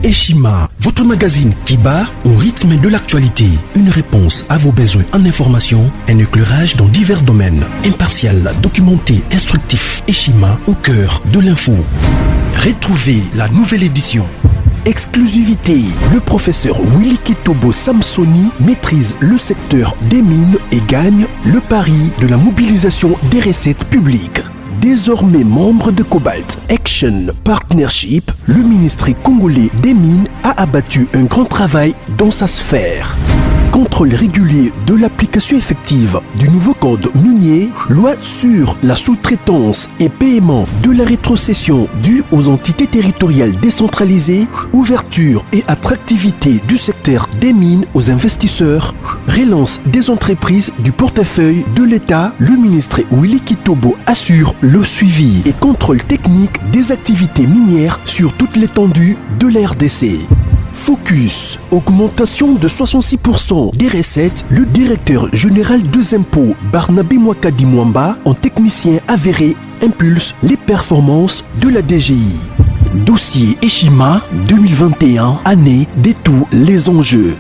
Eshima, votre magazine qui bat au rythme de l'actualité. Une réponse à vos besoins en information, un éclairage dans divers domaines. Impartial, documenté, instructif. Eshima au cœur de l'info. Retrouvez la nouvelle édition. Exclusivité, le professeur Willy Kitobo Samsoni maîtrise le secteur des mines et gagne le pari de la mobilisation des recettes publiques. Désormais membre de Cobalt Action Partnership, le ministère congolais des Mines a abattu un grand travail dans sa sphère. Contrôle régulier de l'application effective du nouveau code minier, loi sur la sous-traitance et paiement de la rétrocession due aux entités territoriales décentralisées, ouverture et attractivité du secteur des mines aux investisseurs, relance des entreprises du portefeuille de l'État, le ministre Willy Kitobo assure le suivi et contrôle technique des activités minières sur toute l'étendue de la RDC. Focus, augmentation de 66% des recettes, le directeur général des impôts Barnabé Mwakadi Mwamba, en technicien avéré, impulse les performances de la DGI. Dossier Eshima 2021, année de tous les enjeux.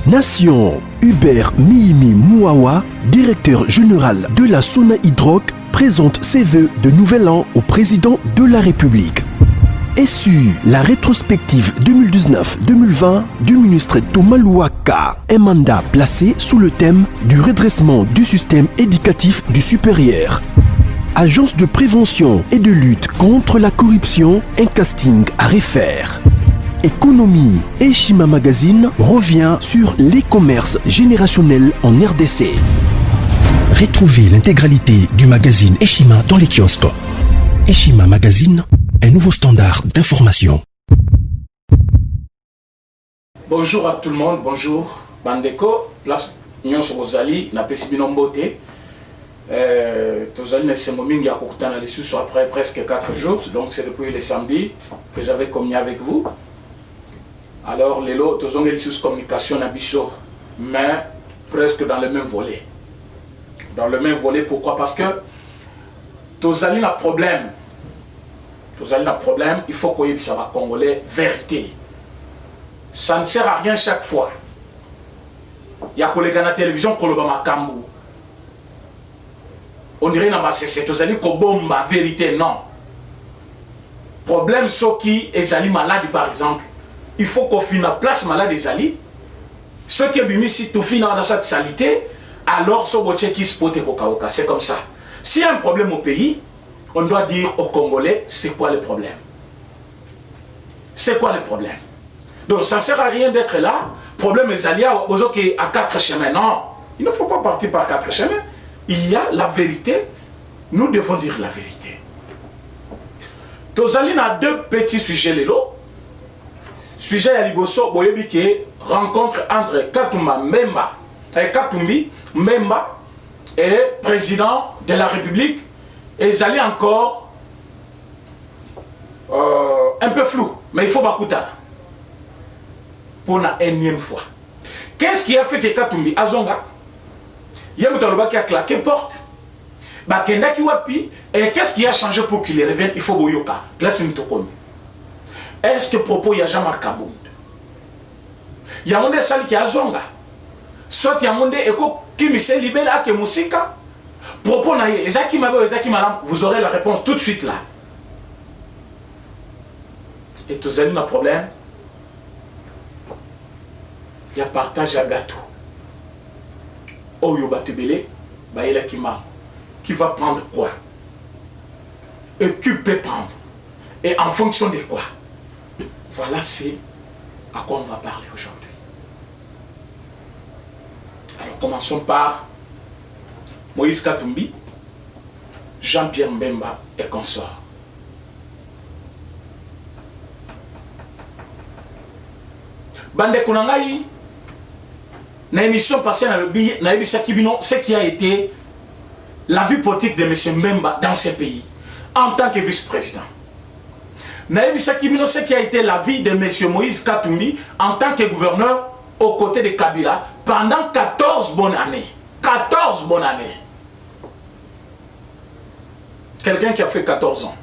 Nation, Hubert Mihimi Mouawa, directeur général de la Sona Hydroc, présente ses vœux de nouvel an au président de la République. SU, la rétrospective 2019-2020 du ministre Thomas Louaka, un mandat placé sous le thème du redressement du système éducatif du supérieur. Agence de prévention et de lutte contre la corruption, un casting à refaire. Économie, Eshima Magazine revient sur l'e-commerce générationnel en RDC. Retrouvez l'intégralité du magazine Eshima dans les kiosques. Eshima Magazine, un nouveau standard d'information. Bonjour à tout le monde, bonjour. Bandeko, place Nyonso Bozali, na Pesibino Mbote. Tozali Nesemomingi à Koutana les sous après presque 4 jours, donc c'est depuis le samedi que j'avais communié avec vous. Alors, les lots, Tozongi les sous communication à Bisso, mais presque dans le même volet. Dans le même volet, pourquoi? Parce que Tozali a problème. Vous avez un problème, il faut qu'on ça va congolais vérité. Ça ne sert à rien chaque fois. Il y a collègues à la télévision pour le Bamakambu. On dirait que c'est vous allez bomba vérité, non. Problème ceux qui sont malades par exemple. Il faut qu'on finisse la place malade des alliés. Ceux qui ont mis si tout finit dans cette salité, alors ce qui se peut être c'est comme ça. S'il y a un problème au pays, on doit dire aux Congolais, c'est quoi le problème? C'est quoi le problème? Donc ça ne sert à rien d'être là. Problème est allié aux gens qui à 4 chemins. Non, il ne faut pas partir par 4 chemins. Il y a la vérité. Nous devons dire la vérité. Tozali a 2 petits sujets lélo. Sujet à Liboso, Boyebi qui est rencontre entre Katumbi Memba et président de la République. Et ils allaient encore un peu flou, mais il faut Bakuta pour la énième fois. Qu'est-ce qui a fait que Katumbi Azonga, Yamutaloba qui a claqué porte, Bakenda qui wapi, et qu'est-ce qui a changé pour qu'il revienne? Il faut Boyoka, place Mitokomi. Est-ce que propos Yajamal Kabound? Yamonde Sali qui a Zonga, soit Yamonde Eko Kimise Libel Ake Musika. Propos naïe, Ezaki Mabo, Ezaki Malam, vous aurez la réponse tout de suite là. Et tous les un problème, il y a partage à gâteau. Oyo Batubele, Baïla Kima, qui va prendre quoi? Et qui peut prendre? Et en fonction de quoi? Voilà, c'est à quoi on va parler aujourd'hui. Alors commençons par Moïse Katumbi, Jean-Pierre Mbemba et consorts. Bande Kunangaï, dans l'émission passée dans le billet, ce qui a été la vie politique de M. Mbemba dans ces pays, en tant que vice-président. Ce qui a été la vie de M. Moïse Katumbi en tant que gouverneur aux côtés de Kabila pendant 14 bonnes années. 14 bonnes années. Quelqu'un qui a fait 14 ans,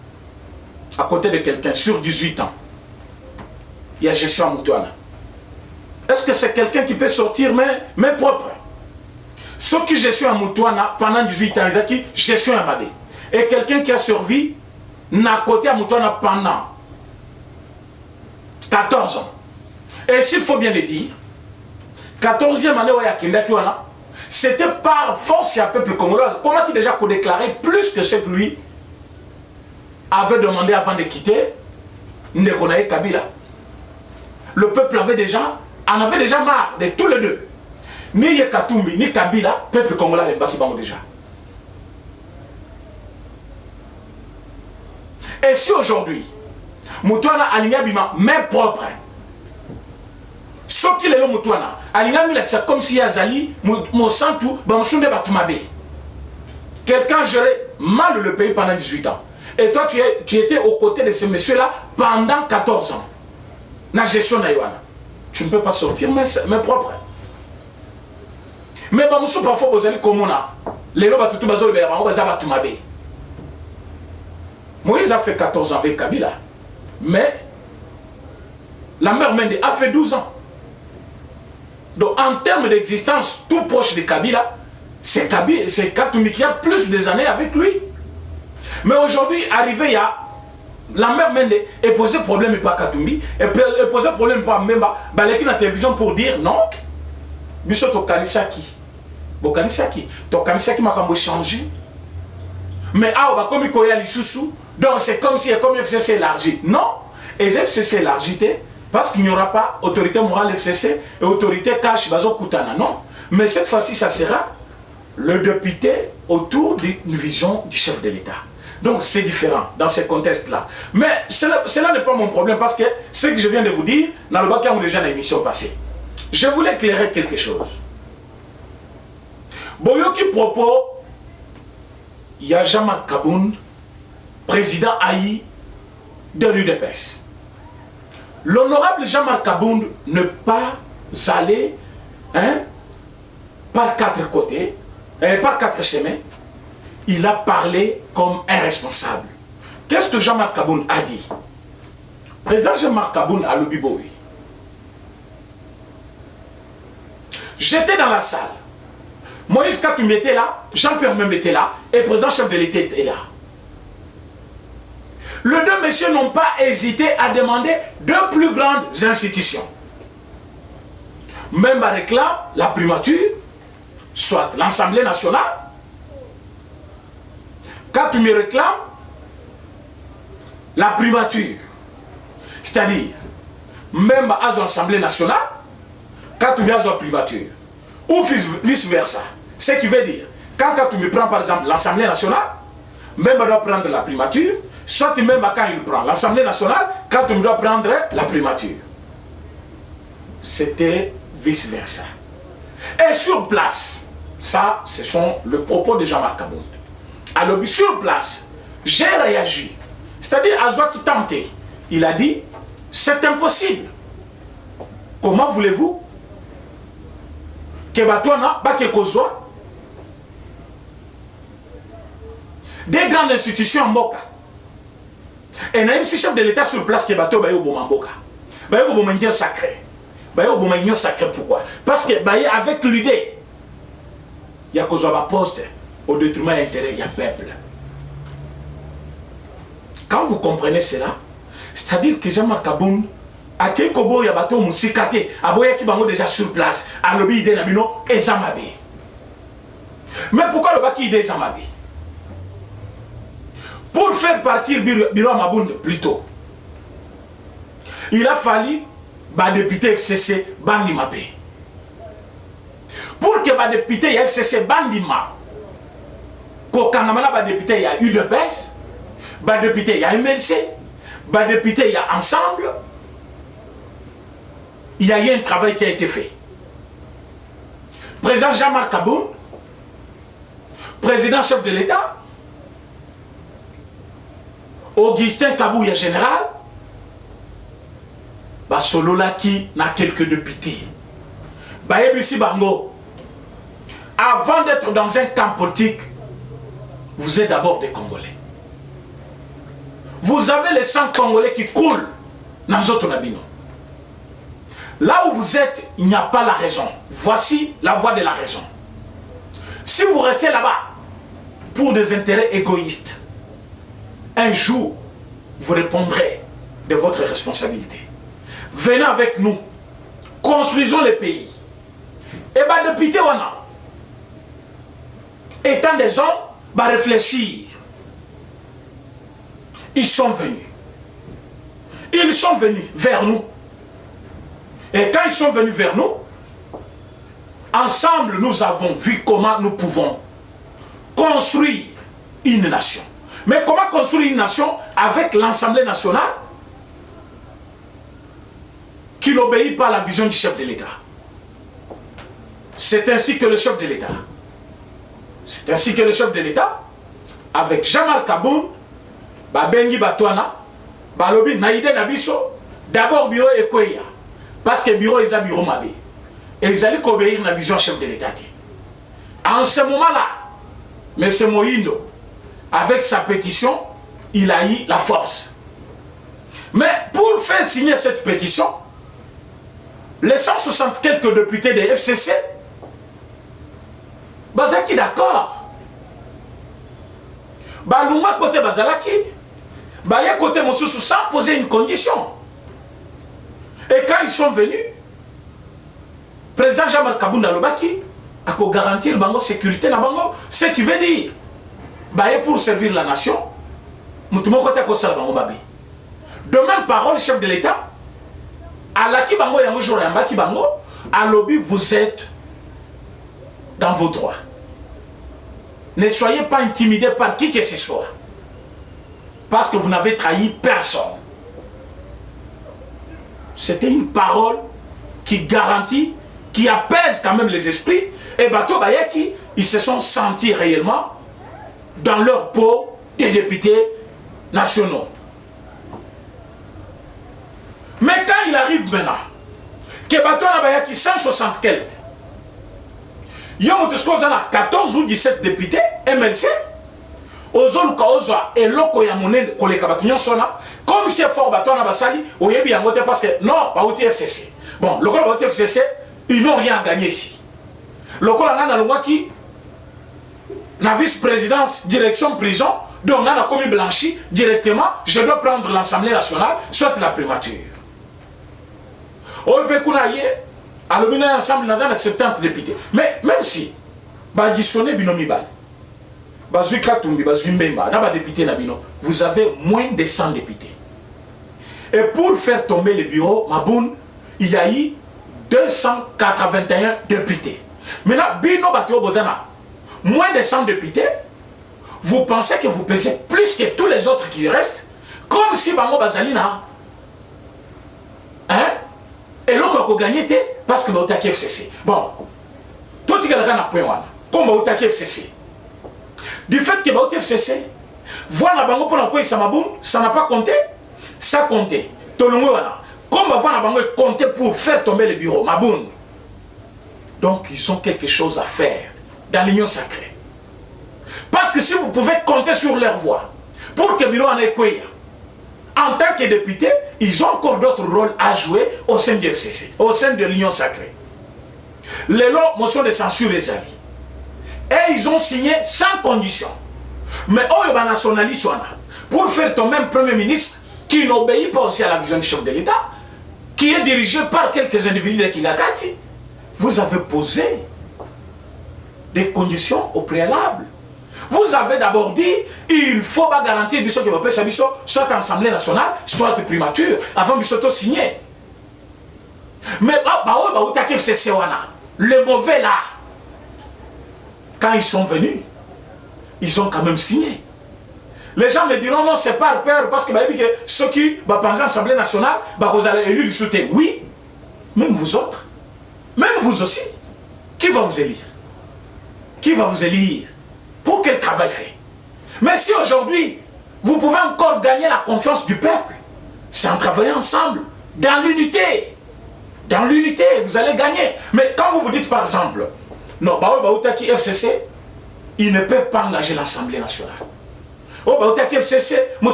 à côté de quelqu'un sur 18 ans. il y a gestion à Moutouana. Est-ce que c'est quelqu'un qui peut sortir mais propre? Ce qui gestion à Moutouana pendant 18 ans, ils gestion à Mabé. Et quelqu'un qui a survécu n'a côté à Moutouana pendant 14 ans. Et s'il faut bien le dire, 14e année, c'était par force et un peuple congolais. Comment il déjà déclaré plus que ce que lui avait demandé avant de quitter Ndekonaye Kabila. Le peuple en avait déjà marre de tous les deux. Ni Yekatumbi, ni Kabila, peuple congolais est baki bango déjà. Et si aujourd'hui, Moutouana aligna bima, mais propre, ce qui est le Moutouana, aligna mila, c'est comme si Yazali, Mosantu, Bamsunde Batumabe. Quelqu'un gérait mal le pays pendant 18 ans. Et toi, tu étais aux côtés de ce monsieur-là pendant 14 ans. La gestion naïwana. Tu ne peux pas sortir, mais propre. Mais Bamsou, parfois, vous allez comme on a. Les lois, tout le monde, Moïse a fait 14 ans avec Kabila. Mais la mère Mende a fait 12 ans. Donc, en termes d'existence, tout proche de Kabila, c'est Katumbi qui a plus des années avec lui. Mais aujourd'hui, arrivé, il y a la mère Mende et posé problème pas Katumbi, et posé problème pas Memba, baleki na télévision pour dire non, biso to kanisaki. Bo kanisaki, to kanisaki makambo changé. Mais ah ba comme koya lisusu, donc c'est comme si comme FCC élargi. Non, et FCC élargi parce qu'il n'y aura pas autorité morale FCC et autorité cash bazo kutana, non. Mais cette fois-ci ça sera le député autour d'une vision du chef de l'État. Donc c'est différent dans ce contexte-là. Mais cela n'est pas mon problème parce que ce que je viens de vous dire, dans le bac déjà dans l'émission passée. Je voulais éclairer quelque chose. Boyoki propos, il y a Jean-Marc Kaboun, président AI de l'UDPS. L'honorable Jean-Marc Kaboun ne pas aller par 4 côtés, par 4 chemins. Il a parlé comme un responsable. Qu'est-ce que Jean-Marc Kaboun a dit? Président Jean-Marc Kaboun à l'Obiboui. J'étais dans la salle. Moïse Katumbi était là, Jean-Pierre Membe était là, et le président chef de l'État était là. Les deux messieurs n'ont pas hésité à demander deux plus grandes institutions. Membe réclame la primature, soit l'Assemblée nationale. Katumbi réclame la primature. C'est-à-dire, même à l'Assemblée nationale, Katumbi a la primature. Ou vice-versa. Ce qui veut dire, quand Katumbi prend par exemple l'Assemblée nationale, même doit prendre la primature, soit même quand il prend l'Assemblée nationale, Katumbi doit prendre la primature. C'était vice-versa. Et sur place, ça, ce sont les propos de Jean-Marc Kaboun. Alors, sur place, j'ai réagi. C'est-à-dire, Azwa qui tentait, il a dit, c'est impossible. Comment voulez-vous que Batouana, Bakekozwa, des grandes institutions en Mboka, et même si chef de l'État sur place qui est Bateau, Bayo Bomamboka, Bayo Bomangien sacré. Bayo Bomangien sacré, pourquoi? Parce que Baye, avec l'idée, il y a Kozwa poste au détriment intérêt, il y a peuple. Quand vous comprenez cela, c'est-à-dire que Jean-Marc Kaboun, à quel kobo ya bateau musikate, aboya ki bango déjà sur place, à l'obi ide nabino et Zamabe. Mais pourquoi le baki ide Zamabe? Pour faire partir Biro Mabound plus tôt, il a fallu ba député FCC Bandimapé. Pour que ba député FCC Bandima, ko kangamana ba député ya UDPS, ba député ya MLC, ba député ya Ensemble. Il y a eu un travail qui a été fait. Président Jean-Marc Kaboun, président chef de l'État, Augustin Kabouya général, Basololaki n'a quelques députés. Baebisi Bango, avant d'être dans un camp politique, vous êtes d'abord des Congolais. Vous avez les 100 Congolais qui coulent dans notre nabino. Là où vous êtes, il n'y a pas la raison. Voici la voie de la raison. Si vous restez là-bas pour des intérêts égoïstes, un jour, vous répondrez de votre responsabilité. Venez avec nous. Construisons le pays. Et bien, depuis Tewana, étant des hommes, bah réfléchir. Ils sont venus. Ils sont venus vers nous. Et quand ils sont venus vers nous, ensemble, nous avons vu comment nous pouvons construire une nation. Mais comment construire une nation avec l'Assemblée nationale qui n'obéit pas à la vision du chef de l'État? C'est ainsi que le chef de l'État, avec Jean-Marc Kaboun, Bengi Batouana, Balobi Naïde Nabiso, d'abord bureau Ekoya, parce que le bureau est un bureau Mabé. Et ils allaient obéir à la vision du chef de l'État. En ce moment-là, M. Moïndo, avec sa pétition, il a eu la force. Mais pour faire signer cette pétition, les 160 quelques députés des FCC, Bazaki d'accord. Baluma côté Bazalaki, Baya côté Moussoussou sans poser une condition. Et quand ils sont venus, le président Jean-Marc Kabounda Lobaki a garantir la sécurité na bango, ce qui veut dire Baya pour servir la nation, Moutoumou côté Kosal bango babi. De même parole, chef de l'État, Alaki bango yango jour yambaki bango, à lobby vous êtes dans vos droits. Ne soyez pas intimidés par qui que ce soit. Parce que vous n'avez trahi personne. C'était une parole qui garantit, qui apaise quand même les esprits. Et Bato Bayaki, ils se sont sentis réellement dans leur peau des députés nationaux. Mais quand il arrive maintenant, que Bato Bayaki 160 quelques, il y a 14 ou 17 députés, MLC, comme si fort basali, parce que non, pas au FCC. Bon, le FCC, ils n'ont rien gagné ici. Le qui la vice-présidence, direction prison, donc on a commis blanchi directement, je dois prendre l'Assemblée nationale, soit la primature. On peut à l'objet ensemble dans un 70 députés. Mais même si, vous avez moins de 100 députés. Et pour faire tomber le bureau, Maboun, il y a eu 281 députés. Maintenant, Bino Bateo Bozana, moins de 100 députés, vous pensez que vous pesez plus que tous les autres qui restent, comme si Bango Bazalina, hein? Et l'autre a gagné parce que vous avez FCC. Bon, tout le monde a point comme vous avez FCC. Du fait que vous avez FCC, voilà bango pour quoi ça n'a pas compté, ça comptait. Tout le monde comme voilà bango compté pour faire tomber le bureau, Maboun. Donc ils ont quelque chose à faire dans l'union sacrée. Parce que si vous pouvez compter sur leur voix pour que le bureau en ait quoi, en tant que député, ils ont encore d'autres rôles à jouer au sein du FCC, au sein de l'Union sacrée. Les lois, motion de censure les avis. Et ils ont signé sans condition. Mais eux, ils nationalistes pour faire tomber un premier ministre qui n'obéit pas aussi à la vision du chef de l'État, qui est dirigé par quelques individus de Kigakati. Vous avez posé des conditions au préalable. Vous avez d'abord dit il faut pas garantir que soit Assemblée nationale, soit primature, avant de signer. Mais le mauvais là, quand ils sont venus, ils ont quand même signé. Les gens me diront non, c'est pas peur parce que ceux qui pensent à l'Assemblée nationale, vous allez élire le soutien. Oui, même vous autres, même vous aussi. Qui va vous élire? Qui va vous élire? Pour quel travail fait? Mais si aujourd'hui, vous pouvez encore gagner la confiance du peuple, c'est en travaillant ensemble, dans l'unité. Dans l'unité, vous allez gagner. Mais quand vous vous dites par exemple, non, FCC, ils ne peuvent pas engager l'Assemblée nationale. oh bah au FCC, moi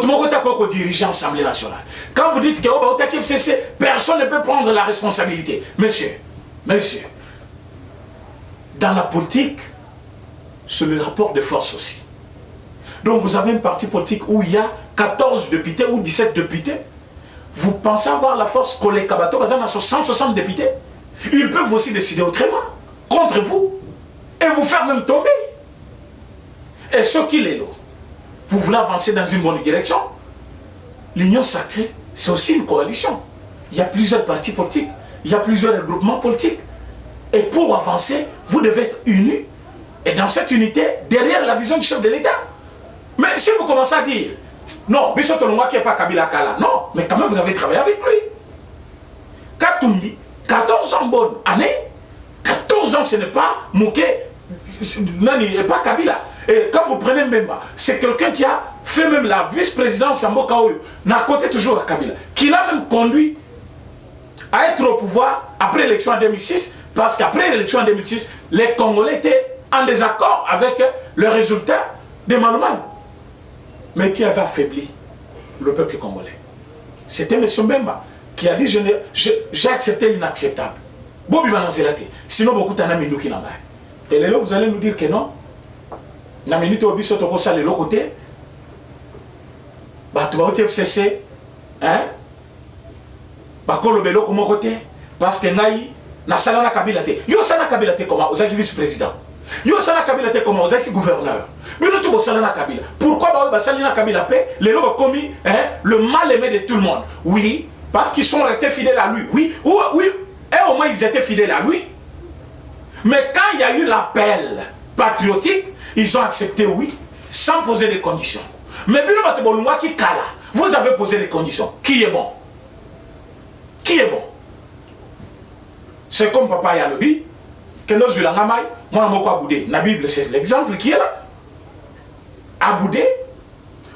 diriger l'Assemblée nationale. Quand vous dites que oh bah au FCC, personne ne peut prendre la responsabilité. Monsieur, dans la politique, c'est le rapport de force aussi. Donc vous avez un parti politique où il y a 14 députés ou 17 députés. Vous pensez avoir la force que les Kabato, par exemple, 160 députés. Ils peuvent aussi décider autrement, contre vous, et vous faire même tomber. Et ce qu'il est là, vous voulez avancer dans une bonne direction. L'Union sacrée, c'est aussi une coalition. Il y a plusieurs partis politiques, il y a plusieurs regroupements politiques. Et pour avancer, vous devez être unis. Et dans cette unité, derrière la vision du chef de l'État. Mais si vous commencez à dire, non, Bissot Olongwa qui n'est pas Kabila Kala, non, mais quand même vous avez travaillé avec lui. Katumbi, 14 ans bonne année, 14 ans ce n'est pas Mouké, n'est pas Kabila. Et quand vous prenez Mbemba, c'est quelqu'un qui a fait même la vice-présidence en Bokaoyo, n'a côté toujours à Kabila, qui l'a même conduit à être au pouvoir après l'élection en 2006, parce qu'après l'élection en 2006, les Congolais étaient en désaccord avec le résultat des Malouman. Mais qui avait affaibli le peuple congolais? C'était M. Mbemba qui a dit j'ai accepté l'inacceptable. Sinon, beaucoup de gens. Et là, vous allez nous dire que non. Naminito Obiso Tokosa de l'autre côté. Bah, tu vas au FCC. Hein? Bah, quand le bélo, comment côté? Parce que Naï, na salana Kabila te. Yo sana Kabila te comment? Vous êtes vice-président. Yo sana Kabila te comment? Vous êtes gouverneur. Pourquoi Salina Kabila paix les lots commis le mal aimé de tout le monde? Oui, parce qu'ils sont restés fidèles à lui. Oui, et au moins ils étaient fidèles à lui. Mais quand il y a eu l'appel patriotique, ils ont accepté oui, sans poser des conditions. Mais Bilo Batobolunga qui kala, vous avez posé des conditions. Qui est bon? Qui est bon? C'est comme Papa Yalobi, que nous avons moi Moko Aboudé. La Bible, c'est l'exemple qui est là. Aboudé,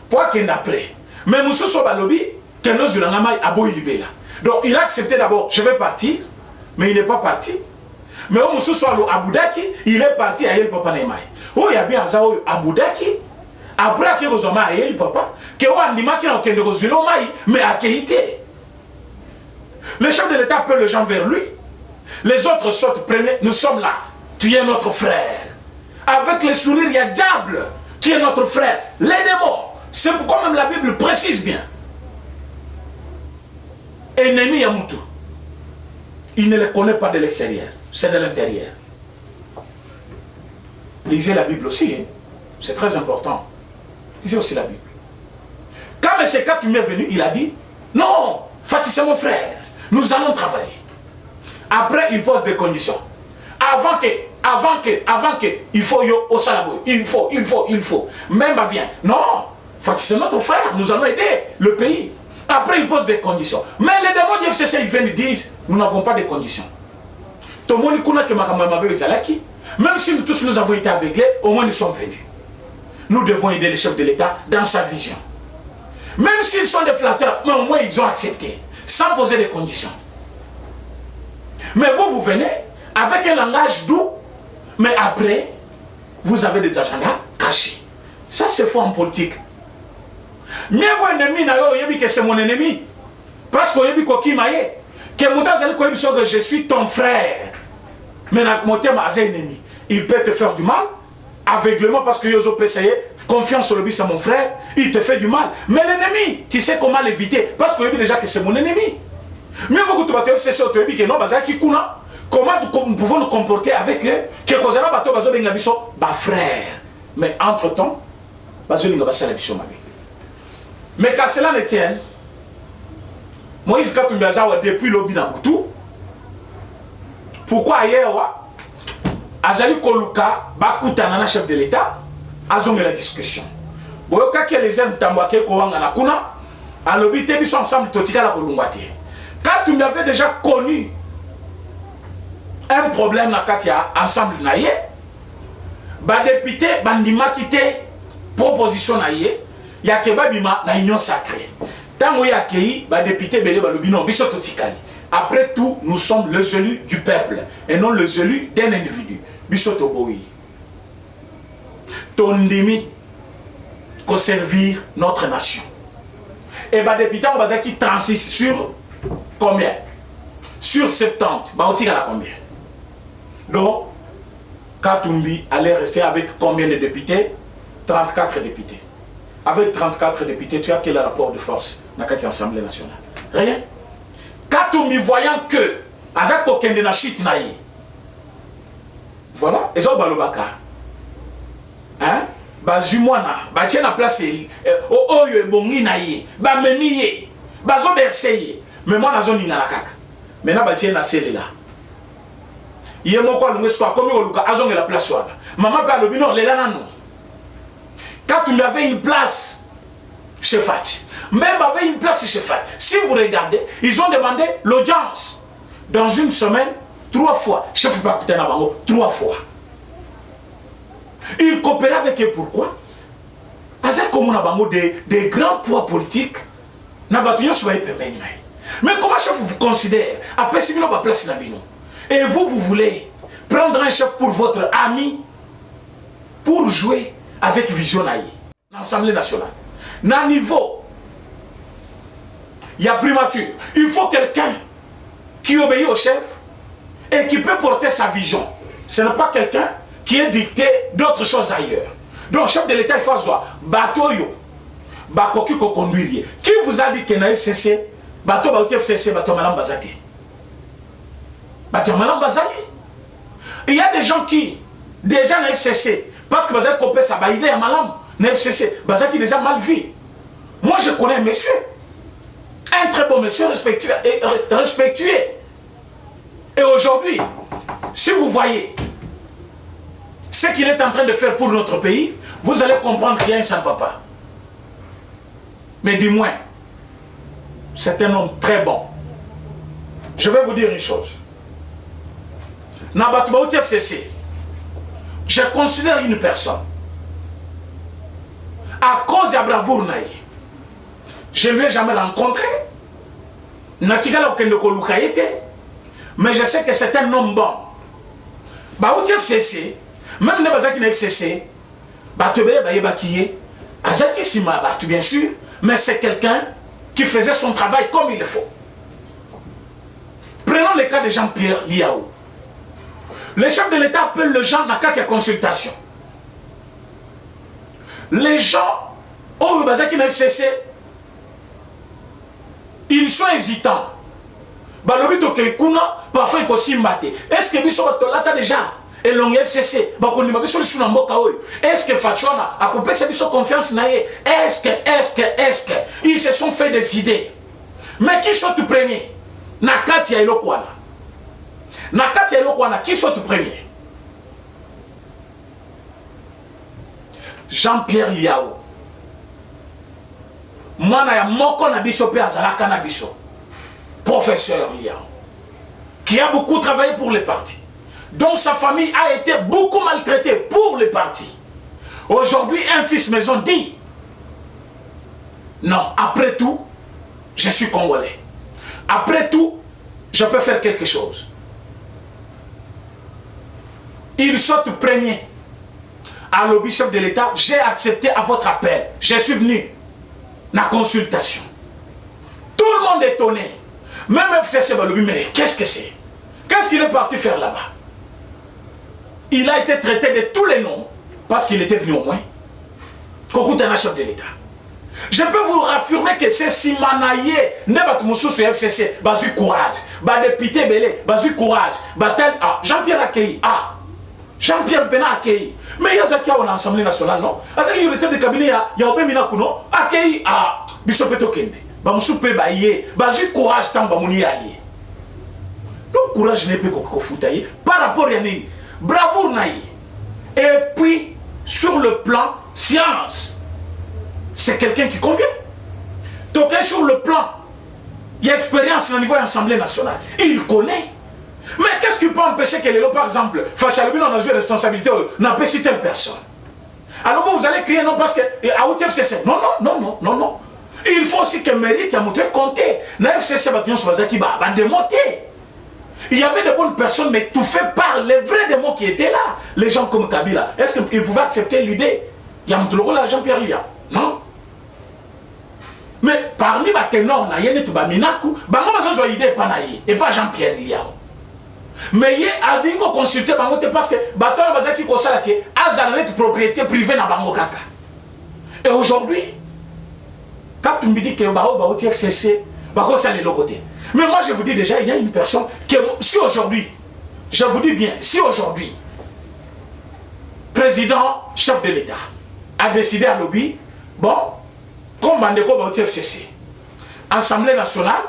pour qu'il n'après. Mais Moussou Sobalobi, que nous avons Aboïlibela. Donc il a accepté d'abord, je vais partir, mais il n'est pas parti. Mais Moussou Sobalo Aboudaki, il est parti à El Papa Nemaï. Oh, il y a bien Aboudaki, après qu'il y a El Papa, que Wandima qui n'a aucun de Rosulo Maï, mais à Kéité. Le chef de l'État appelle les gens vers lui. Les autres sortent, prenez, nous sommes là. Tu es notre frère. Avec les sourires, il y a diable. Tu es notre frère. Les démons. C'est pourquoi même la Bible précise bien. Ennemi Yamoutou. Il ne les connaît pas de l'extérieur. C'est de l'intérieur. Lisez la Bible aussi. Hein. C'est très important. Lisez aussi la Bible. Quand M. Katoumi est venu, il a dit, non, Fatih c'est mon frère. Nous allons travailler. Après, il pose des conditions. Avant que, il faut yo au salabo, il faut. Même vient. Non, c'est notre frère, nous allons aider le pays. Après, il pose des conditions. Mais les démons du FCC, ils viennent et disent, nous n'avons pas de conditions. Même si nous tous nous avons été aveuglés, au moins nous sommes venus. Nous devons aider le chef de l'État dans sa vision. Même s'ils sont des flatteurs, mais au moins ils ont accepté, sans poser des conditions. Mais vous venez avec un langage doux, mais après, vous avez des agendas cachés. Ça, c'est faux en politique. Mieux vaut ennemi, que c'est mon ennemi. Parce que je suis ton frère. Mais mon thème est ennemi. Il peut te faire du mal, aveuglement, parce que Yozo Pessaye, confiance sur le c'est mon frère, il te fait du mal. Mais l'ennemi, tu sais comment l'éviter, parce que déjà que c'est mon ennemi. Mais vous, comment nous pouvons nous comporter avec eux, frère. Mais entre-temps, mais qu'à cela ne tienne, Moïse Katumbi depuis l'Obi Naboutou, pourquoi ailleurs, Azali Koluka, Bakoutanana, chef de l'État, Azong la discussion. Boyoka qui les aime Tambouake Kouanga Nakuna, à l'Obi Tebiso ensemble Totika la Kolumbate. Katumbi avait déjà connu un problème na Katia ensemble naïe, ba député bandima quitté proposition naïe, ya keba bima na union sacrée. Tango ya kei ba député belé ba lobino biso totikali. Après tout, nous sommes les élus du peuple et non les élus d'un individu. Biso toboui. Tondimi pour servir notre nation. Et bah député on va qui 36 sur combien? Sur 70, bah on tire à combien? Donc Katumbi allait rester avec combien de députés? 34 députés. Avec 34 députés, tu as quel rapport de force dans l'Assemblée nationale? Rien. Katumbi voyant que Azak Kokende na chit naïe. Voilà, et ça balobaka. Hein? Bazumwana, batie na place oyo ebongi naïe, ba meniye, bazo berseye. Mais moi nazo ninga na kaka. Maintenant batie na sele là. Yé moko alunge swa komi oluka azonge la place wana. Maman pa lobino lela nanu. Katumbi avait une place chez Fati. Même avait une place chez Fati. Si vous regardez, ils ont demandé l'audience. Dans une semaine, 3 fois. Chef Bakouté Nabango, 3 fois. Ils coopéraient avec eux. Pourquoi? Azak comme Nabango des grands poids politiques. Nabatunyo soit épemé. Mais comment chef vous considère? Après, si vous n'avez pas place Nabino. Et vous voulez prendre un chef pour votre ami pour jouer avec Vision Naï, l'Assemblée nationale. Dans le niveau, il y a primature. Il faut quelqu'un qui obéit au chef et qui peut porter sa vision. Ce n'est pas quelqu'un qui est dicté d'autres choses ailleurs. Donc, chef de l'État, il faut voir Batoyo, Bakoki Kokonduirie. Qui vous a dit que na FCC, Bato Baouti FCC, Bato Malam Bazati? Bato Malam Bazali. Il y a des gens qui, déjà na FCC, parce que Bazali Kopé, ça va aider à Malam, na FCC, Bazali déjà mal vu. Moi, je connais un monsieur. Un très bon monsieur respectué. Et aujourd'hui, si vous voyez ce qu'il est en train de faire pour notre pays, vous allez comprendre que rien, ça ne va pas. Mais du moins, c'est un homme très bon. Je vais vous dire une chose. Nabatoubaouti FCC, je considère une personne. À cause de la bravoure, je ne lui ai jamais rencontré. Mais je sais que c'est un homme bon. Baouti FCC, même les FCC, bien sûr, mais c'est quelqu'un qui faisait son travail comme il le faut. Prenons le cas de Jean-Pierre Liaou. Le chef de l'État appelle le gens dans la consultation. Les gens, au FCC, ils sont hésitants. Parfois ils aussi maté. Est-ce que Bissot Tolata déjà et l'on FCC est-ce que Fatouana a coupé ses confiance? Est-ce que ils se sont fait des idées? Mais qui sont tout premiers? Nakati Elokwana. Nakati Elokwana, qui sont tout premiers? Jean-Pierre Liao. Mwana ya moko na biso pe azalaka na biso. Professeur Liao. Qui a beaucoup travaillé pour les partis. Dont sa famille a été beaucoup maltraitée pour les partis. Aujourd'hui, un fils maison dit non, après tout, je suis congolais. Après tout, je peux faire quelque chose. Il saute premier. À l'objet chef de l'État, j'ai accepté à votre appel. Je suis venu. La consultation. Tout le monde est étonné. Même FCC Balobi, mais qu'est-ce que c'est? Qu'est-ce qu'il est parti faire là-bas? Il a été traité de tous les noms parce qu'il était venu au moins. Kokoutana chef de l'État. Je peux vous affirmer que c'est Simanaye, Nebatmoussou sur FCC, basu courage. Ba député Belé, basu courage. Batel, ah, Jean-Pierre Akei, ah. Jean-Pierre Bena Akei. Mais il y a Zakia à l'Assemblée nationale, non? Parce qu'il y a le cabinet, il y a Obemina Kuno, Akei, ah, Bissopeto Kende. Bamsoupe Baye, basu courage, Tambamouni Aye. Donc, courage n'est pas qu'on foutaille. Par rapport à Yannick, bravoure naïe. Et puis, sur le plan science, c'est quelqu'un qui convient. Donc, sur le plan, il y a expérience au niveau de l'Assemblée nationale. Il connaît. Mais qu'est-ce qui peut empêcher que les lots, par exemple, Fachalobin, on a joué responsabilité, n'a pas cité telle personne? Alors vous allez crier non parce que à UTFCC. Non, non, non, non, non, non. Il faut aussi que mérite à monter compter. Na FCC Bâtiment sur qui va démonter. Il y avait de bonnes personnes, mais tout fait par les vrais démons qui étaient là. Les gens comme Kabila. Est-ce qu'ils pouvaient accepter l'idée? Il y a un Jean-Pierre Lia. Non. Mais parmi les ténors, il y a des Minaku, il y a idée et pas Jean-Pierre Liao. Mais il y a des consulter parce que Baton Bazaki Kosala qui a une propriété privée dans Bangokaka. Et aujourd'hui, quand tu me dis que Bao TFCC, Bao ça les côté. Mais moi je vous dis déjà, il y a une personne qui, si aujourd'hui, je vous dis bien, si aujourd'hui, président, chef de l'État, a décidé à lobby, bon, comme Bandeko Bao TFCC, Assemblée nationale,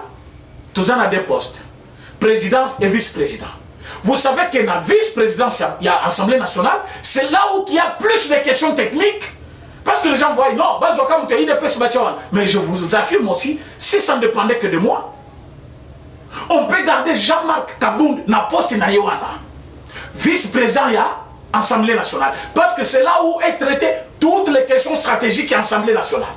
tous en a des postes, présidence et vice-président. Vous savez que dans la vice-présidence, il y a Assemblée nationale, c'est là où il y a plus de questions techniques. Parce que les gens voient, non, mais je vous affirme aussi, si ça ne dépendait que de moi, on peut garder Jean-Marc Kabound dans le poste de Yohana. Vice-président, il y a Assemblée nationale. Parce que c'est là où est traité toutes les questions stratégiques de l'Assemblée nationale.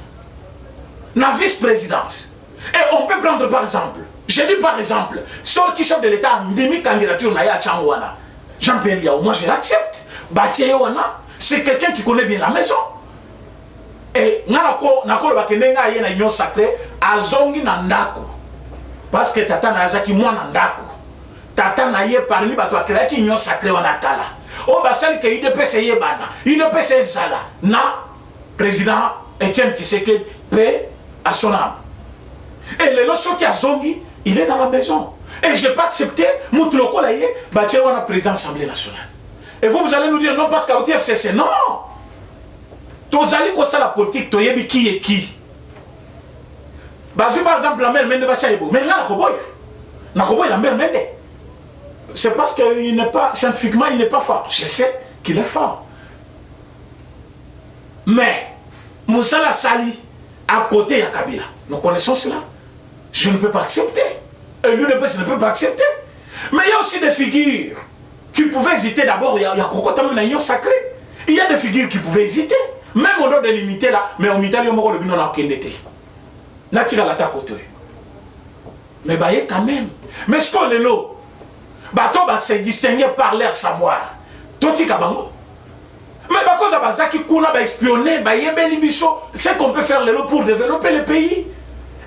Dans la vice-présidence. Et on peut prendre par exemple, j'ai dit par exemple, seul qui chef de l'État a une candidature à Tchangwana, Jean-Pierre Liao, moi je l'accepte. Batia Yohana, c'est quelqu'un qui connaît bien la maison. Et nako bakenenga ye na union sacrée azongi na ndako parce que tata na azaki mwana ndako tata na ye parmi bato akela ki union sacrée wana kala o basali ke UDPS ye bana UDPS zala na président Etienne Tshisekedi paix à son âme. Et le loso qui azongi il est dans la maison et je pas accepté mutloko la ye batia wana président Assemblée nationale. Et vous allez nous dire non parce qu'au TFCC non. Tozali ko la politique to yebi qui est qui. Bazu par exemple la mère mende bacha yebo. Mais là na koboya la mère mende. C'est parce qu'il n'est pas scientifiquement il n'est pas fort. Je sais qu'il est fort. Mais Moussala Sali à côté de Kabila. Nous connaissons cela. Je ne peux pas accepter. Et lui ne peut pas accepter. Mais il y a aussi des figures qui pouvaient hésiter. D'abord, il y a Kokota même l'union sacrée. Il y a des figures qui pouvaient hésiter. Même au nom de l'unité là, mais en Italie, on a le Kendete. Natira l'attaque au toit. Mais bah, quand même. Mais ce qu'on est là, bateau va se distinguer par leur savoir. Toti Kabango. Mais bah, cause à ça qui kuna va espionner, bah, c'est qu'on peut faire les lots pour développer le pays.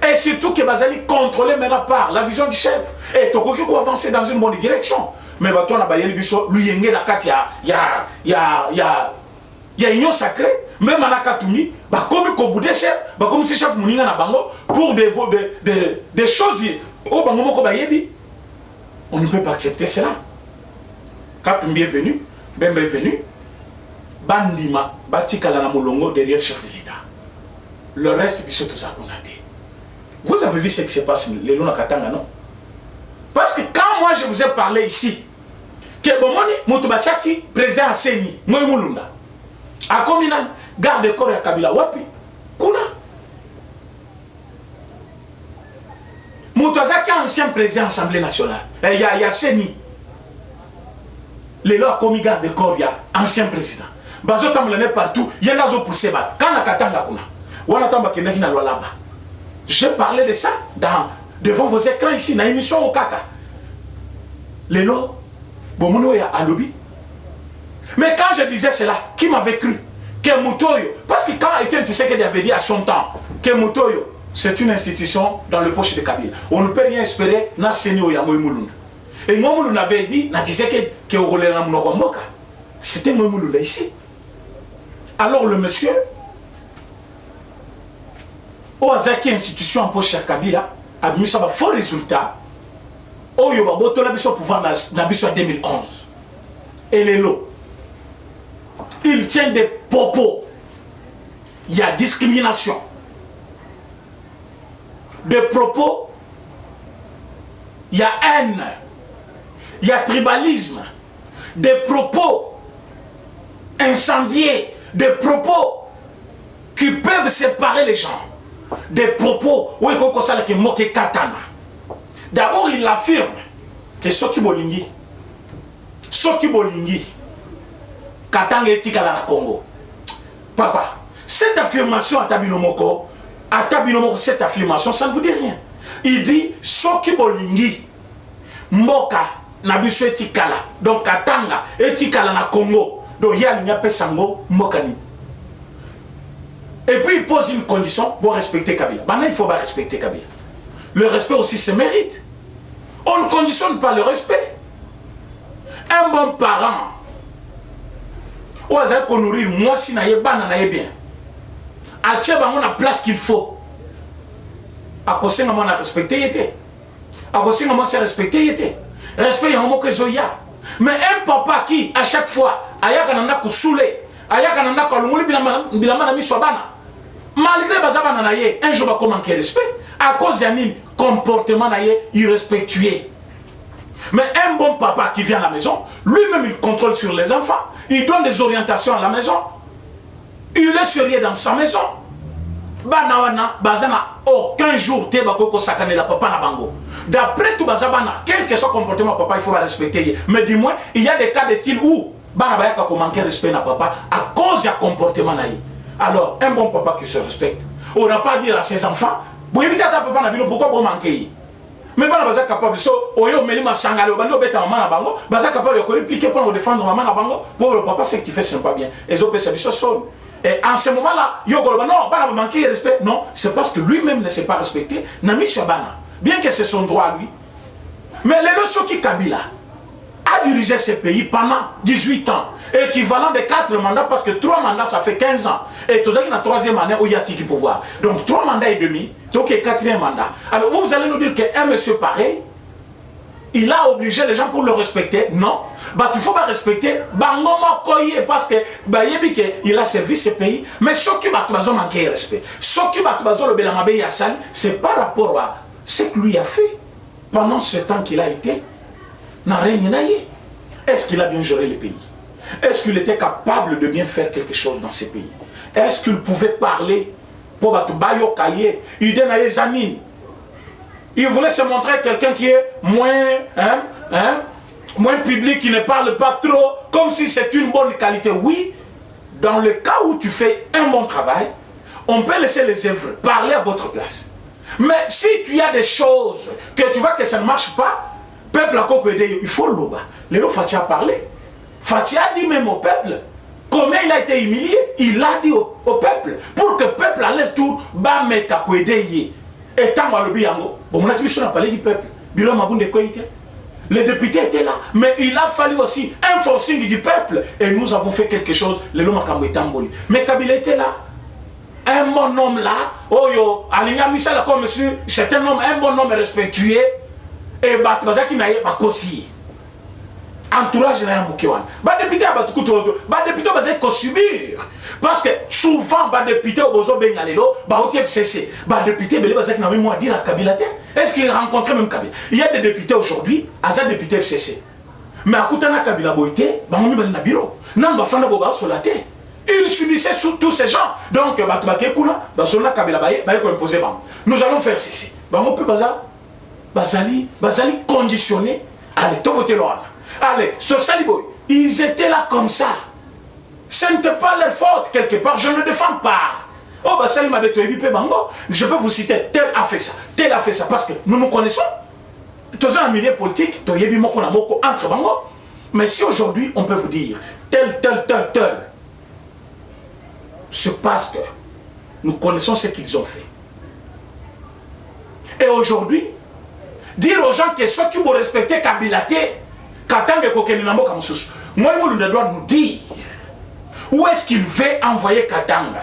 Et surtout que Bazali contrôler maintenant par la vision du chef. Et Tokoki pour avancer dans une bonne direction. Mais bah, toi, on a baillé lui yenge la carte, il y a union sacrée. Même à Nakatoumi, bah comme Koboudé chef, bah comme si chef Mouninga na bango pour des choses au bango moko bayebi, on ne peut pas accepter cela. Katumbi est venu, Bembe est venu, Bandima, Batikala na Molongo derrière le chef de l'État. Le reste du tout ça qu'on a dit. Vous avez vu ce qui se passe les Luna Katanga, non? Parce que quand moi je vous ai parlé ici, que Bomoni Moutoubachiaki, président Asseni, Moï Moulunda, à combien garde de corps à Kabila wapi kuna Moutouazaki ancien président de l'Assemblée nationale il y a Seni les lois comme garde de corps il y a ancien président bazo tamlene partout il y a zo poussé ba kana katanga kuna wana tamba kenaki na loi là-bas. J'ai parlé de ça devant vos écrans ici na émission au kaka les lois bomuno ya alobi. Mais quand je disais cela, qui m'avait cru? Que Moutoyo, parce que quand Etienne Tshisekedi avait dit à son temps que Moutoyo, c'est une institution dans le poche de Kabila. On ne peut rien espérer na Senio ya Moïmoulunda. Et Moïmoulunda avait dit, na Tshisekedi, que Orolera Mnokomboka. C'était Moïmoulunda ici. Alors le monsieur, au Azaki institution en poche de Kabila, a mis un faux résultat. Au Yobaboto, la biso pouvoir na biso en 2011. Et les lots. Il tient des propos. Il y a discrimination. Des propos. Il y a haine. Il y a tribalisme. Des propos incendiés. Des propos qui peuvent séparer les gens. Des propos. D'abord, il affirme que Soki Bolingi. Katanga etikala na Congo. Papa, cette affirmation à Tabinomoko, cette affirmation, ça ne vous dit rien. Il dit Soki Bolingi, Mboka, Nabiso etikala. Donc Katanga etikala na Congo. Donc il y a l'ignape sango Mokani. Et puis il pose une condition pour respecter Kabila. Maintenant, il faut pas respecter Kabila. Le respect aussi se mérite. On ne conditionne pas le respect. Un bon parent, ou à qu'on nourrit, moi si n'a pas bien. À tiens, on a la place qu'il faut. À cause de moi, on a respecté, était. À cause de moi, c'est respecté, respect, il y a un mot que Zoya. Mais un papa qui, à chaque fois, aya kananda kusoulé, aya kananda kalumuli bilama mi sobana. Malgré bazaba naye, un jour va manquer respect à cause d'un comportement naye irrespectueux. Mais un bon papa qui vient à la maison, lui-même il contrôle sur les enfants, il donne des orientations à la maison. Il est sérieux dans sa maison. Banawana, bazana, aucun jour te bako sakane la papa na bango. D'après tout bazabana, quel que soit le comportement papa, il faut la respecter. Mais dis-moi, il y a des cas de style où banabaya ka manquer respect na papa à cause du comportement naï. Alors, un bon papa qui se respecte, on n'a pas à dire à ses enfants, vous évitez à papa na bino pourquoi vous manquez. Mais bana baza capable so oyo melima sangalo bando beta maman na bango, baza capable de répliquer pour défendre maman na bango, pour le papa ce que tu fais c'est pas bien. Et autres c'est biso sol. Et en ce moment-là, non, bana manquer respect, non, c'est parce que lui-même ne s'est pas respecté, n'a mis sur bana. Bien que c'est son droit à lui. Mais les leçons qui Kabila a dirigé ce pays pendant 18 ans, équivalent de 4 mandats, parce que 3 mandats ça fait 15 ans. Et tout ça qui a 3e année où il y a qui pouvoir. Donc 3 mandats et demi, donc 4e mandat. Alors vous allez nous dire qu'un monsieur pareil, il a obligé les gens pour le respecter. Non. Bah, il faut pas respecter. Bangoma koye parce que bah, il a servi ce pays. Mais ce qui va manquer de respect, ce qui va le belamabe yassal, c'est par rapport à ce que lui a fait pendant ce temps qu'il a été. Est-ce qu'il a bien géré le pays? Est-ce qu'il était capable de bien faire quelque chose dans ce pays? Est-ce qu'il pouvait parler pour Batubayo Kaye, Iden Zanine? Il voulait se montrer quelqu'un qui est moins public, qui ne parle pas trop, comme si c'est une bonne qualité. Oui, dans le cas où tu fais un bon travail, on peut laisser les œuvres parler à votre place. Mais si tu as des choses que tu vois que ça ne marche pas, peuple a il faut l'oba. Le Fatia a parlé. Fatia a dit même au peuple comment il a été humilié. Il a dit au peuple pour que le peuple à leur tour va mettre à Kouédé. Et tant que le biango, on a parlé du peuple. Les députés étaient là, mais il a fallu aussi un forcing du peuple. Et nous avons fait quelque chose. Mais Kabila était là. Un bon homme là, Oyo, Alinga Misala comme monsieur, c'est un homme, un bon homme respectueux. Et Batbazaki n'a pas aussi. Entourage n'a pas de bah député a battu tout bah député va subir parce que souvent bah député au besoin ben galelo bah au FCC bah député belé bazaki n'a même moi dire à Kabila. Est-ce qu'il rencontrait même Kabila? Il y a des députés aujourd'hui à député FCC mais à Koutana Kabila boité bah on met dans le bureau non bah fanda boba sur la tête. Il subissait sur tous ces gens donc bah tubaké kuna bah sur la Kabila bah ko imposer bah nous allons faire ceci bah on peut bazali conditionné allez tout voter l'ordre. Allez, ils étaient là comme ça. Ce n'était pas leur faute quelque part, je ne défends pas. Oh, bah, Salim Bango, je peux vous citer, tel a fait ça, parce que nous nous connaissons. Tous un milieu politique, entre Bango. Mais si aujourd'hui, on peut vous dire, tel, c'est parce que nous connaissons ce qu'ils ont fait. Et aujourd'hui, dire aux gens que ceux qui vont respecter Kabila, moi, je dois nous dire où est-ce qu'il veut envoyer Katanga.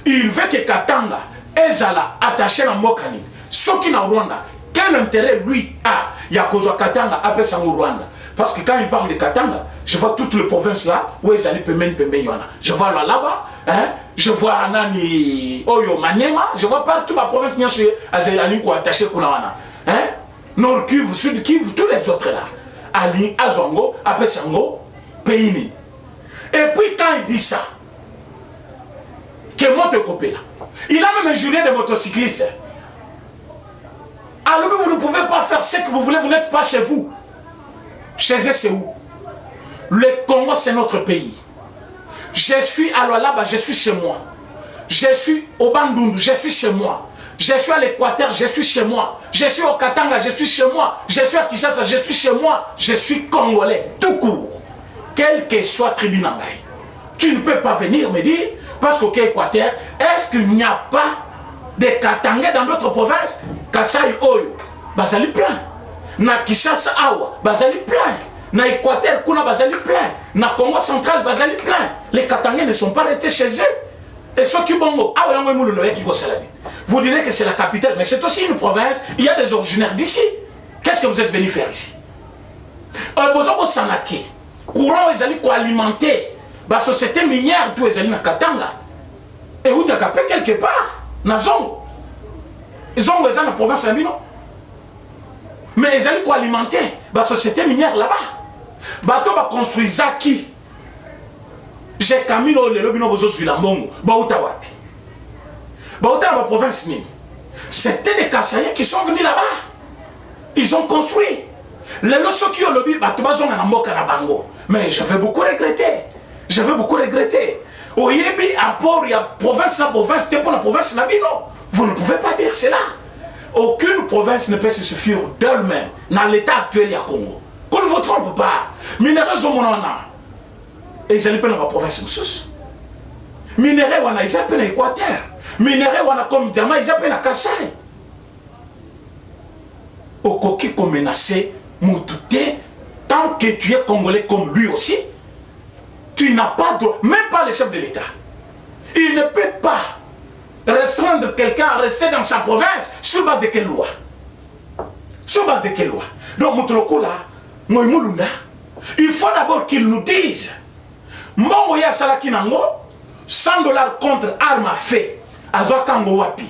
Il veut que Katanga est attaché à Mokani. Ce qui est en Rwanda, quel intérêt lui a? Il y a cause Katanga après ça au Rwanda. Parce que quand il parle de Katanga, je vois toutes les provinces là où ils allaient je vois là-bas, hein? Je vois Anani, Oyo, Maniema, je vois partout la province bien sûr, attaché à hein? Nord Kivu, Sud Kivu, tous les autres là. Ali, Azongo, Apesango, Pays. Et puis quand il dit ça, que monte copé là, il a même injurié des motocyclistes. Alors vous ne pouvez pas faire ce que vous voulez, vous n'êtes pas chez vous. Chez eux c'est où? Le Congo c'est notre pays. Je suis à là-bas, je suis chez moi. Je suis au Bandundu, je suis chez moi. Je suis à l'Équateur, je suis chez moi. Je suis au Katanga, je suis chez moi. Je suis à Kinshasa, je suis chez moi. Je suis congolais, tout court. Quel que soit tribunal. Tu ne peux pas venir me dire, parce qu'au Équateur, est-ce qu'il n'y a pas de Katangais dans d'autres provinces? Kasai Oyo, bazali plein. Na Kinshasa Awa, bazali plein. Na Équateur, Kuna bazali plein. Na Congo central, bazali plein. Les Katangais ne sont pas restés chez eux. Et ceux qui bongo, vous direz que c'est la capitale, mais c'est aussi une province. Il y a des originaires d'ici. Qu'est-ce que vous êtes venu faire ici? Bozongo Sanake, courant ils allaient alimenter la société minière, tout ils allaient na Katanga. Et où t'as capé quelque part, na Zongo. Ils ont dans la province de Mino. Mais ils allaient alimenter la société minière là-bas. Bateau va construire Zaki. J'ai Camino le lobino bozo sur la Mbongo. Baouta wapi. Baouta la province Mine. C'était des Kassaïens qui sont venus là-bas. Ils ont construit. Les losos qui ont lobby, mais je vais beaucoup regretter. Je vais beaucoup regretter. Au Yébi, à port, il y a province, la province, pour la province, vous ne pouvez pas dire cela. Aucune province ne peut se suffire d'elle-même dans l'état actuel du Congo. Qu'on ne vous trompe pas. Minéraux au monde, et ils appellent la province Moussous. Minéraux, ils appellent l'Équateur. Minéraux, comme diamant, ils appellent la Kassai. Au coquille qu'on menacé, Moutouté, tant que tu es congolais comme lui aussi, tu n'as pas droit, même pas le chef de l'État. Il ne peut pas restreindre quelqu'un à rester dans sa province sur base de quelle loi? Sur base de quelle loi? Donc, Moutoloko là, Moïmoulunda, il faut d'abord qu'il nous dise Mbongo ya salaki nango, $100 contre arme à feu, Azwakango wapi.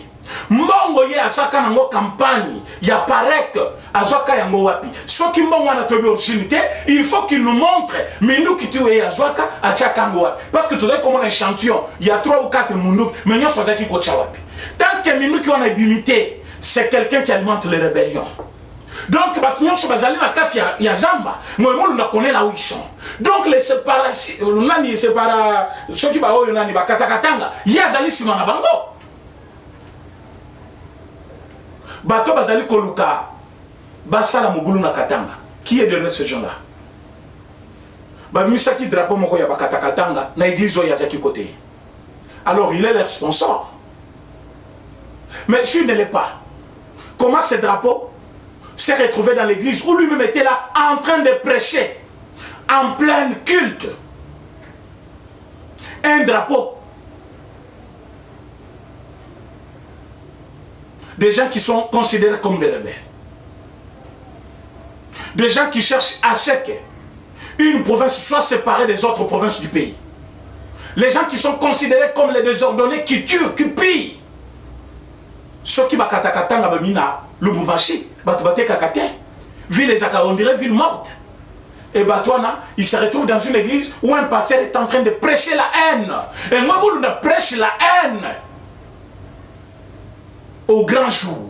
Mbongo ye asaka nango campagne ya parek azwaka yango wapi. Soki mbongo anatobi originité, il faut qu'il nous montre mindu kituwe azwaka achaka yango wapi. Parce que tu sais comme un échantillon, il y a 3 ou 4 mundu, mais nyo swazaki kocha wapi. Tant que mindu qui on a imité, c'est quelqu'un qui alimente les rébellions. Donc batunyo so bazali na kati ya Zamba, moi na connaît là où ils sont. Donc les séparations, nani sépara soki ba oyo nani bakatakatanga, yazali sima na bango. Bato bazali koluka basala mugulu na Katanga. Qui est derrière ce gens-là? Misaki drapeau moko ya bakatakatanga na idizo ya zaki côté. Alors il est le responsable. Mais s'il ne l'est pas, comment ce drapeau s'est retrouvé dans l'église où lui-même était là en train de prêcher en plein culte? Un drapeau. Des gens qui sont considérés comme des rebelles. Des gens qui cherchent à ce qu'une province soit séparée des autres provinces du pays. Les gens qui sont considérés comme les désordonnés, qui tuent, qui pillent. Ceux qui bakatakatanga bamina Lubumbashi, batubate kakate, ville les Aka, on dirait ville morte. Et Batouana, il se retrouve dans une église où un pasteur est en train de prêcher la haine. Et moi, on prêche la haine au grand jour.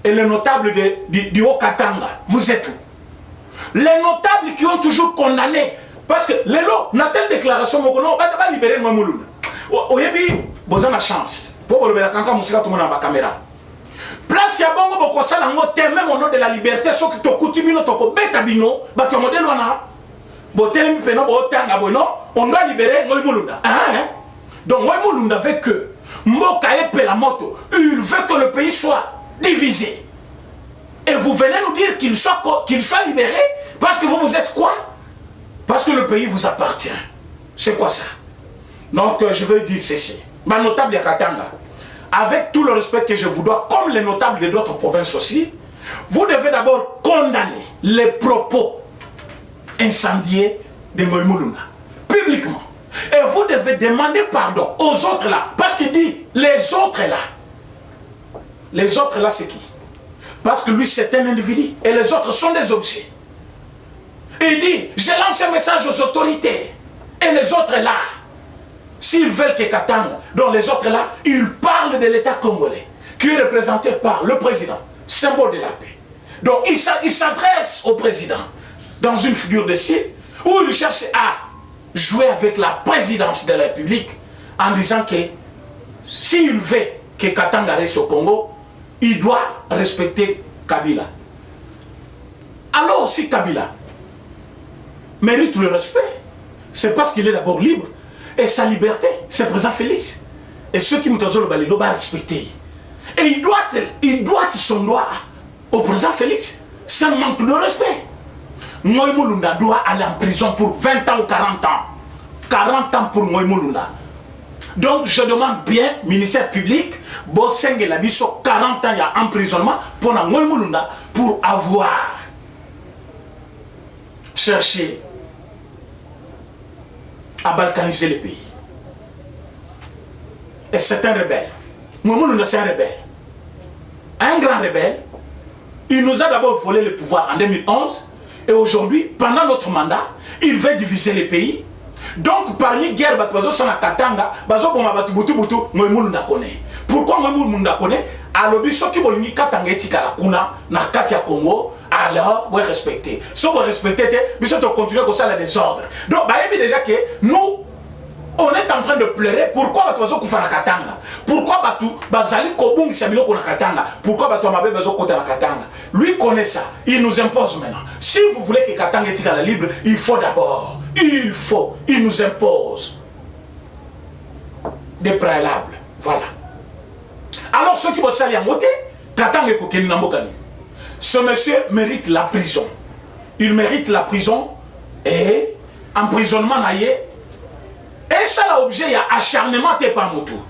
Et les notables du Haut-Katanga, vous êtes où? Les notables qui ont toujours condamné, parce que les lots, n'a telle déclaration, on va libérer Moulouna. Oyebi, vous avez la chance. Pour vous le quand vous avez la caméra. Place ya bongo bokosala ngo te même au nom de la liberté soki to kutimino to ko beta bino ba to modèle wana botelemi pena bo tanga bono on doit libérer Moulouna. Donc Moulouna veut que Mboka epela la moto, il veut que le pays soit divisé. Et vous venez nous dire qu'il soit libéré parce que vous êtes quoi? Parce que le pays vous appartient. C'est quoi ça? Donc je veux dire ceci. Ma notable ya Katanga, avec tout le respect que je vous dois, comme les notables de d'autres provinces aussi, vous devez d'abord condamner les propos incendiés de Moïmouluna, publiquement. Et vous devez demander pardon aux autres là. Parce qu'il dit, les autres là. Les autres là, c'est qui? Parce que lui, c'est un individu. Et les autres sont des objets. Et il dit, je lance un message aux autorités. Et les autres là, s'ils veulent que Katanga, donc les autres là, ils parlent de l'État congolais, qui est représenté par le président, symbole de la paix. Donc il s'adresse au président dans une figure de style où il cherche à jouer avec la présidence de la République en disant que s'il veut que Katanga reste au Congo, il doit respecter Kabila. Alors si Kabila mérite le respect, c'est parce qu'il est d'abord libre Et sa liberté, c'est le président Félix. Et ceux qui me disent le balai, il doit respecter. Et il doit son droit au président Félix. C'est un manque de respect. Ngoï Mulunda doit aller en prison pour 20 ans ou 40 ans. 40 ans pour Ngoï Mulunda. Donc je demande bien, ministère public, Bosseng et Labiso, 40 ans il y a emprisonnement pour Ngoï Mulunda pour avoir cherché à balkaniser le pays. Et c'est un rebelle. Ngoï Mulunda c'est un rebelle. Un grand rebelle. Il nous a d'abord volé le pouvoir en 2011. Et aujourd'hui, pendant notre mandat, il veut diviser les pays. Donc, parmi guerre, Katanga, pourquoi Ngoï connaît? Alors, ceux qui veulent Katanga etika kuna na Katia Congo, alors, vous respectez. Si vous respectez, vous continuez comme ça le désordre. Donc, déjà que nous, on est en train de pleurer. Pourquoi Batu Kufana Katanga? Pourquoi Batu Bazali Kobung Samilo Kona Katanga? Pourquoi Batu Mabe Bazo Kota na Katanga? Lui connaît ça. Il nous impose maintenant. Si vous voulez que Katanga est la libre, il faut d'abord. Il nous impose des préalables. Voilà. Alors ceux qui vont salir en moté, Katanga Kokeni Nambokani. Ce monsieur mérite la prison. Il mérite la prison et emprisonnement naïe. Et ça, l'objet, il y a acharnement par Moutou.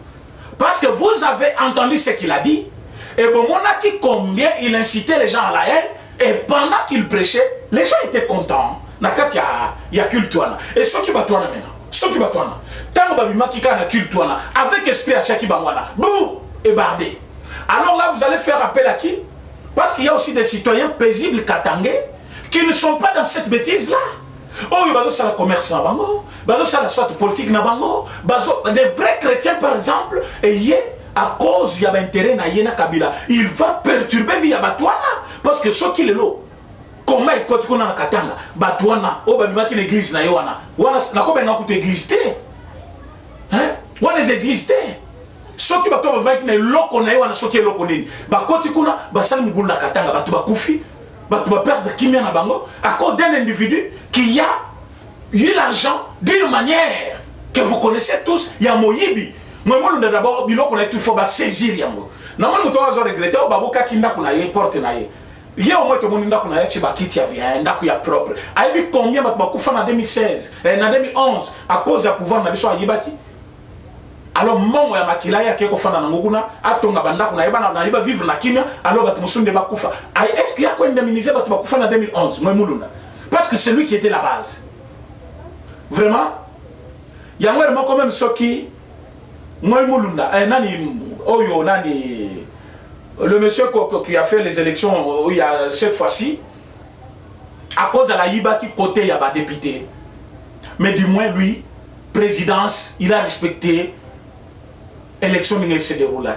Parce que vous avez entendu ce qu'il a dit. Et bon, on a qui combien il incitait les gens à la haine. Et pendant qu'il prêchait, les gens étaient contents. Il y a culte. Et ceux qui battent maintenant. Ceux qui battent maintenant. Tant que culte avec esprit à chaque bangwana. Bouh! Et bardé. Alors là, vous allez faire appel à qui? Parce qu'il y a aussi des citoyens paisibles katangais qui ne sont pas dans cette bêtise-là. Oh, il y a le commerce na bango, la soit politique na bango, des vrais chrétiens par exemple, et à cause il y a intérêt na yena Kabila, il va perturber via Batouana parce que ceux qui le lot, comment il continue na Katanga, Batouana, oh ben qui l'église na yoana, wana na ko ben na kutu église té, hein, wana les églises té, ceux qui batouana ben qui na loko na yoana ceux qui loko nini, ba continue kuna ba sali mugulu na Katanga, batu ba kufi. Tu vas perdre qui à Bango à cause d'un individu qui a eu l'argent d'une manière que vous connaissez tous. Il y a Moyibi. Moi, d'abord, il faut saisir Yango. Normalement, nous avons regretté que Babuka Kinda Kunaye porte naye. Il y a au moins que mon Inda Kunaye Chibakiti a bien, Ndakuya propre. A eu combien de Bakoufa en 2016 et en 2011 à cause du pouvoir de Yibaki? Alors, mon ya makila ya keko fana nguguna atonga banda na yeba vivre na Kenya alors batu musunde bakufa. Est-ce qu'il y a quoi indemniser batu bakufa en 2011 moi muluna? Parce que c'est lui qui était la base. Vraiment il y a vraiment quand même ceux qui moi muluna nani oyo nani le monsieur qui a fait les élections il y a cette fois-ci à cause de la yiba qui côté il y a ba député. Mais du moins lui présidence, il a respecté l'élection qui s'est déroulée.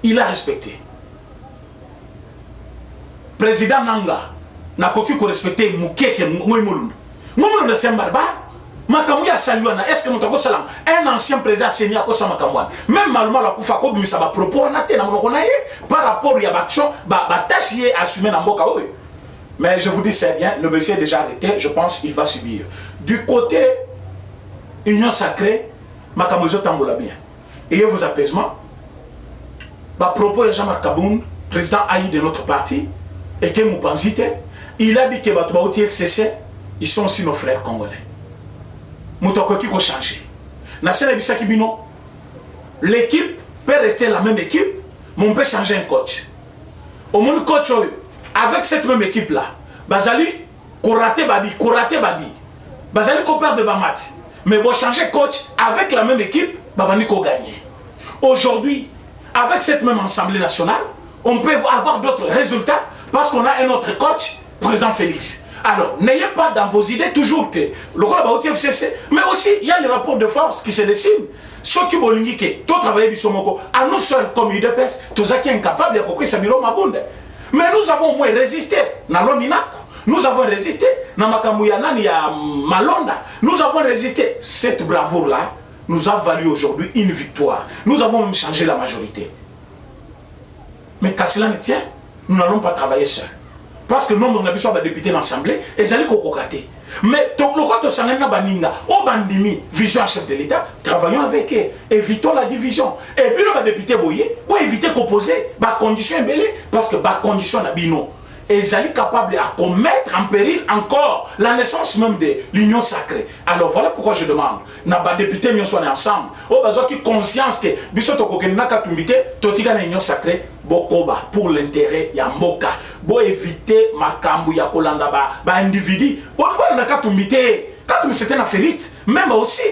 Il a respecté. Président Nanga n'a pas respecté Moukeke Moïmoulou. Moïmoulou c'est un barbare. Makamouya Saluana, est-ce que nous salam un ancien président Seigneur Kosa Makamouane. Même Malma la Koufa Kobi ça va propos par rapport à l'action, tâche assumée dans Mboka. Mais je vous dis c'est rien, le monsieur est déjà arrêté, je pense qu'il va subir. Du côté Union Sacrée, Makamojo Tambola bien. Et vos apaisements, propos de Jean-Marc Kaboun, président AI de notre parti, et que vous pensez, il a dit que les FCC, ils sont aussi nos frères congolais. Moutoko qui va changer. L'équipe peut rester la même équipe, mais on peut changer un coach. Au monde coach, avec cette même équipe-là, Bazali, Kourate Babi, Bazali Kopère de Bamat. Mais vous changer coach avec la même équipe, Babaniko gagner. Aujourd'hui, avec cette même assemblée nationale, on peut avoir d'autres résultats parce qu'on a un autre coach, président Félix. Alors, n'ayez pas dans vos idées toujours que le rôle de FCC, mais aussi il y a les rapports de force qui se dessinent. Ceux qui vont dire que tout travailler Bissomoko, à nous seuls comme UDPS, tous ceux qui sont incapables de couper Samiro Mabunde. Mais nous avons au moins résisté dans l'Ominako. Nous avons résisté dans Makamuyana, il y a Malonda. Nous avons résisté. Cette bravoure-là nous a valu aujourd'hui une victoire. Nous avons même changé la majorité. Mais qu'à cela ne tient, nous n'allons pas travailler seuls. parce que le nombre de biso ba député dans l'Assemblée ezali kokokate. Mais le roi de Sanena Baninga, au Bandimi, vision chef de l'État, travaillons avec eux, évitons la division. Et puis le député Boye, pour éviter qu'opposer, bah condition est parce que bah condition n'a bino. Et ils sont capables de commettre en péril encore la naissance même de l'union sacrée. Alors voilà pourquoi je demande, n'a pas député nous sommes ensemble. Oh besoin qui conscience que bisoto kokena katumbité, totika na union sacrée. Bokoba pour l'intérêt ya mboka bo éviter makambu ya kolanda ba individu bo na katumité katum c'était un affairiste même aussi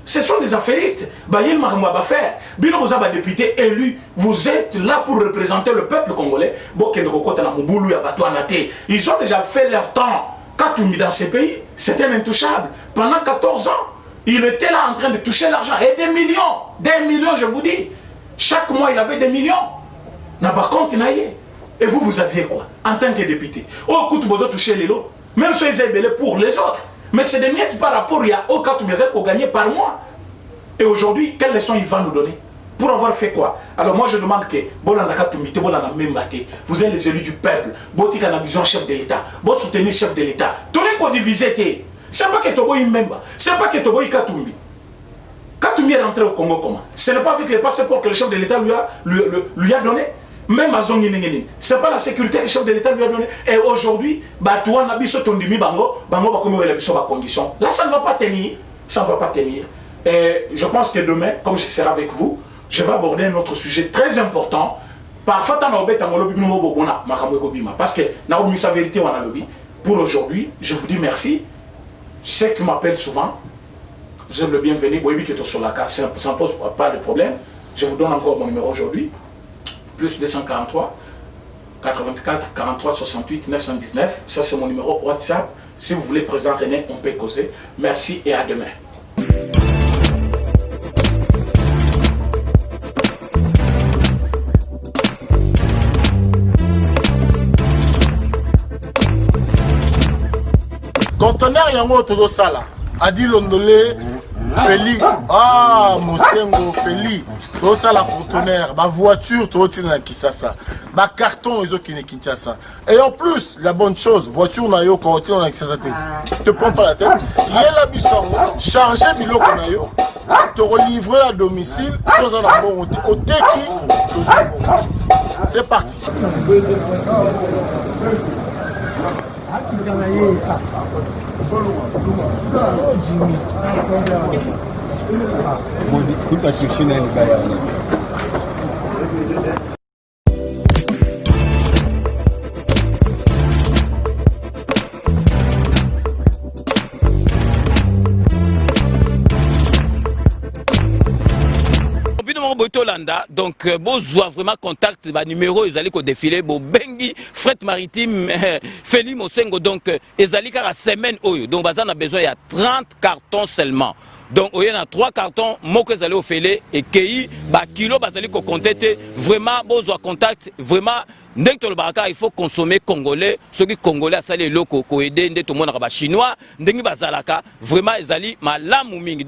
ce sont des affairistes ba yel makambu ba faire bino boza ba député élu vous êtes là pour représenter le peuple congolais bo ke ndokota na mubulu ya bato anate ils ont déjà fait leur temps katumi dans ce pays c'était intouchable pendant 14 ans il était là en train de toucher l'argent et des millions je vous dis chaque mois il avait des millions. Et vous, vous aviez quoi en tant que député? Oh, écoute, vous avez touché les lots. Même si ils étaient pour les autres. Mais c'est des miettes par rapport à au cas où vous avez gagné par mois. Et aujourd'hui, quelle leçon il va nous donner? Pour avoir fait quoi? Alors moi je demande que vous êtes les élus du peuple. Vous avez la vision chef de l'État. Vous soutenez le chef de l'État. Tous les codes divisés. C'est pas que Tobo y même. C'est pas que Tobo y Katumbi. Katumbi est rentré au Congo comment? Ce n'est pas avec les passeports que le chef de l'État lui a donné. Même à Zongi Nengeni, c'est pas la sécurité que le chef de l'État lui a donné. Et aujourd'hui, Batouan Nabiso Tondimi Bango va comme il a condition. Là, ça ne va pas tenir. Ça ne va pas tenir. Et je pense que demain, comme je serai avec vous, je vais aborder un autre sujet très important. Parfois, parce que sa vérité, on a lobby. Pour aujourd'hui, je vous dis merci. Ceux qui m'appellent souvent, vous êtes le bienvenu. Ça ne pose pas de problème. Je vous donne encore mon numéro aujourd'hui. Plus 243 84 43 68 919. Ça, c'est mon numéro WhatsApp. Si vous voulez, Président René, on peut causer. Merci et à demain. Conteneur yango todo sala. Adi Londolé Feli. Ah, Mosengo Feli. Todo sala conteneur, ba voiture todo tina na Kisasa. Ba carton ils ont qui Kinshasa. Et en plus, la bonne chose, voiture na yo ko tina na Kisasa te. Te prends pas la tête. Yela bisango, charger biloko na yo. Te relivrer à domicile sans un bon au teki. C'est parti. Donc, besoin vraiment contact, numéro, ils allaient défiler, bengi, fret maritime, Feli Mosengo, donc, ils allaient à la semaine, donc, on a besoin, il y a 30 cartons seulement. Donc, il y a 3 cartons, moi que j'allais au Félé, et qui, kilo, ils compter, vraiment, besoin contact, vraiment, dès que le baraka, il faut consommer congolais, ceux qui congolais, ça les locaux, aider, tout le monde, chinois, dès que vraiment, ils allaient, ma lame ou mingi.